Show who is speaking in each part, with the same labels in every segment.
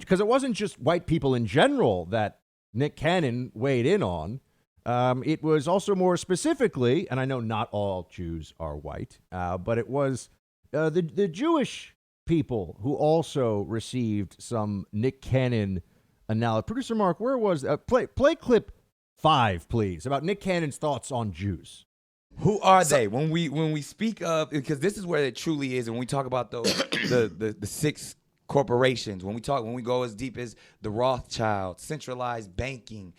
Speaker 1: because it wasn't just white people in general that Nick Cannon weighed in on. It was also more specifically, and I know not all Jews are white, but it was the Jewish people who also received some Nick Cannon analysis. Producer Mark, where was play clip 5, please, about Nick Cannon's thoughts on Jews.
Speaker 2: Who are they? When we speak of, because this is where it truly is, and when we talk about those the 6 corporations, when we go as deep as the Rothschild, centralized banking,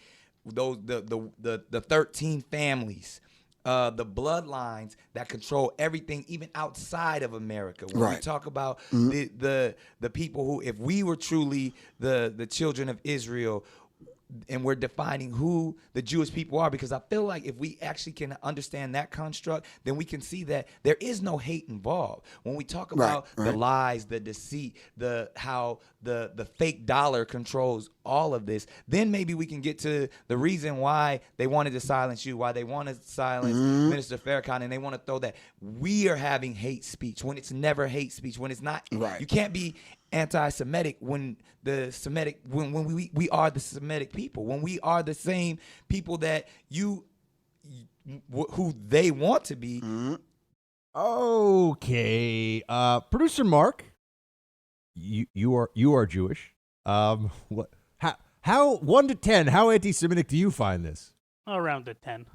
Speaker 2: those the 13 families, the bloodlines that control everything, even outside of America. When we talk about the people who, if we were truly the children of Israel, and we're defining who the Jewish people are, because I feel like if we actually can understand that construct, then we can see that there is no hate involved. When we talk about the lies, the deceit, how the fake dollar controls all of this, then maybe we can get to the reason why they wanted to silence you, why they wanted to silence Minister Farrakhan, and they want to throw that we are having hate speech when it's never hate speech, when it's not. You can't be anti-Semitic when we are the Semitic people, when we are the same people that who they want to be.
Speaker 1: Okay, producer Mark, you are Jewish. What? How 1 to 10? How anti-Semitic do you find this?
Speaker 3: Around a 10.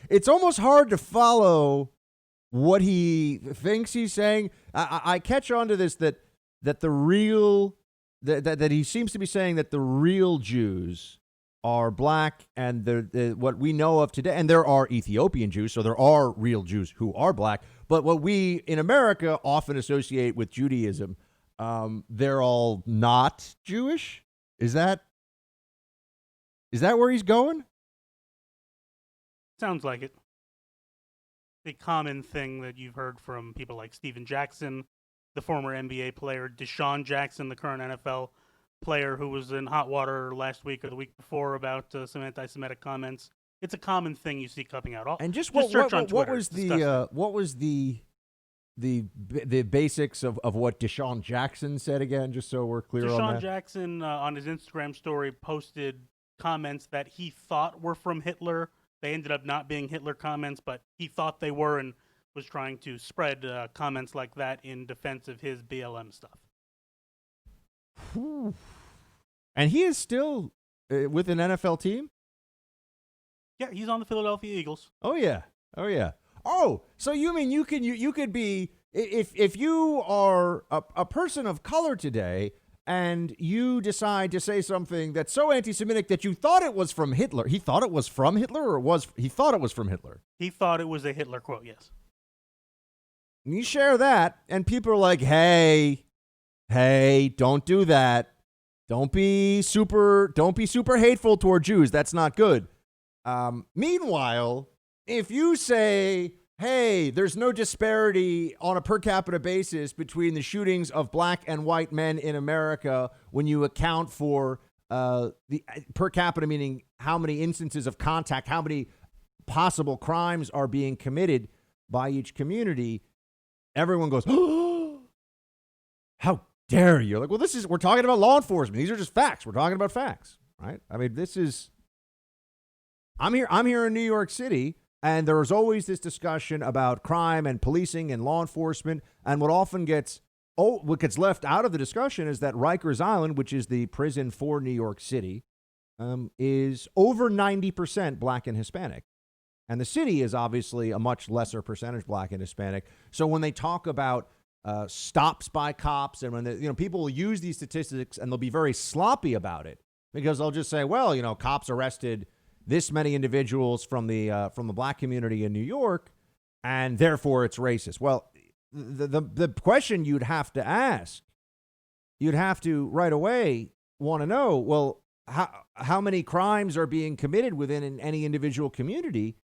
Speaker 1: It's almost hard to follow what he thinks he's saying. I catch on to this that he seems to be saying that the real Jews are black, and what we know of today, and there are Ethiopian Jews, so there are real Jews who are black, but what we in America often associate with Judaism, they're all not Jewish. Is that where he's going?
Speaker 3: Sounds like it. The common thing that you've heard from people like Steven Jackson, the former NBA player, Deshaun Jackson, the current NFL player who was in hot water last week or the week before about some anti-Semitic comments. It's a common thing you see coming out.
Speaker 1: And
Speaker 3: search on Twitter.
Speaker 1: What was the basics of what Deshaun Jackson said again, just so we're clear on that?
Speaker 3: Deshaun Jackson on his Instagram story posted comments that he thought were from Hitler. They ended up not being Hitler comments, but he thought they were, and was trying to spread comments like that in defense of his BLM stuff.
Speaker 1: And he is still with an NFL team?
Speaker 3: Yeah, he's on the Philadelphia Eagles.
Speaker 1: Oh yeah. Oh, so you mean you could be, if you are a person of color today, and you decide to say something that's so anti-Semitic that you thought it was from Hitler. He thought it was from Hitler, or he thought it was from Hitler?
Speaker 3: He thought it was a Hitler quote, yes.
Speaker 1: And you share that, and people are like, hey, don't do that. Don't be super hateful toward Jews. That's not good. Meanwhile, if you say, hey, there's no disparity on a per capita basis between the shootings of black and white men in America when you account for the per capita, meaning how many instances of contact, how many possible crimes are being committed by each community, everyone goes, oh, how dare you? Like, well, we're talking about law enforcement. These are just facts. We're talking about facts, right? I mean, I'm here in New York City, and there's always this discussion about crime and policing and law enforcement. And what gets left out of the discussion is that Rikers Island, which is the prison for New York City, is over 90% black and Hispanic. And the city is obviously a much lesser percentage black and Hispanic. So when they talk about stops by cops, and when people will use these statistics, and they'll be very sloppy about it, because they'll just say, well, cops arrested this many individuals from the black community in New York, and therefore it's racist. Well, the question you'd have to ask, you'd have to right away want to know, well, how many crimes are being committed within any individual community,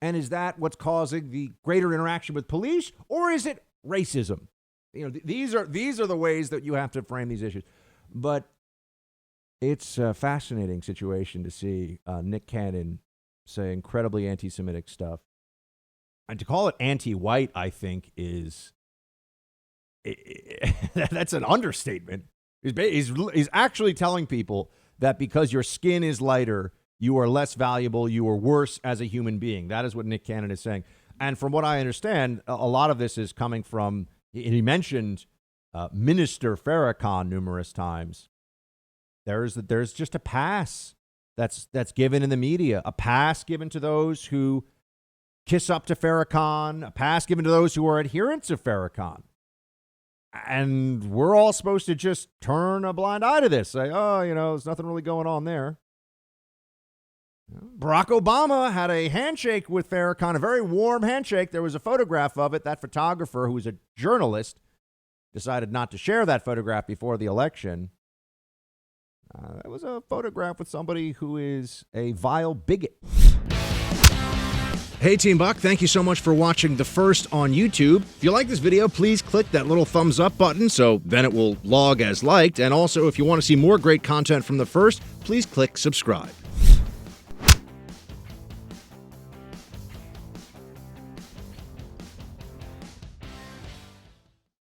Speaker 1: and is that what's causing the greater interaction with police, or is it racism? These are the ways that you have to frame these issues. But it's a fascinating situation to see Nick Cannon say incredibly anti-Semitic stuff. And to call it anti-white, I think, is That's an understatement. He's actually telling people that because your skin is lighter, you are less valuable, you are worse as a human being. That is what Nick Cannon is saying. And from what I understand, a lot of this is coming from, he mentioned Minister Farrakhan numerous times. There's just a pass that's given in the media, a pass given to those who kiss up to Farrakhan, a pass given to those who are adherents of Farrakhan. And we're all supposed to just turn a blind eye to this, say, oh, there's nothing really going on there. Barack Obama had a handshake with Farrakhan, a very warm handshake. There was a photograph of it. That photographer, who was a journalist, decided not to share that photograph before the election. That was a photograph with somebody who is a vile bigot. Hey, Team Buck, thank you so much for watching The First on YouTube. If you like this video, please click that little thumbs up button so then it will log as liked. And also, if you want to see more great content from The First, please click subscribe.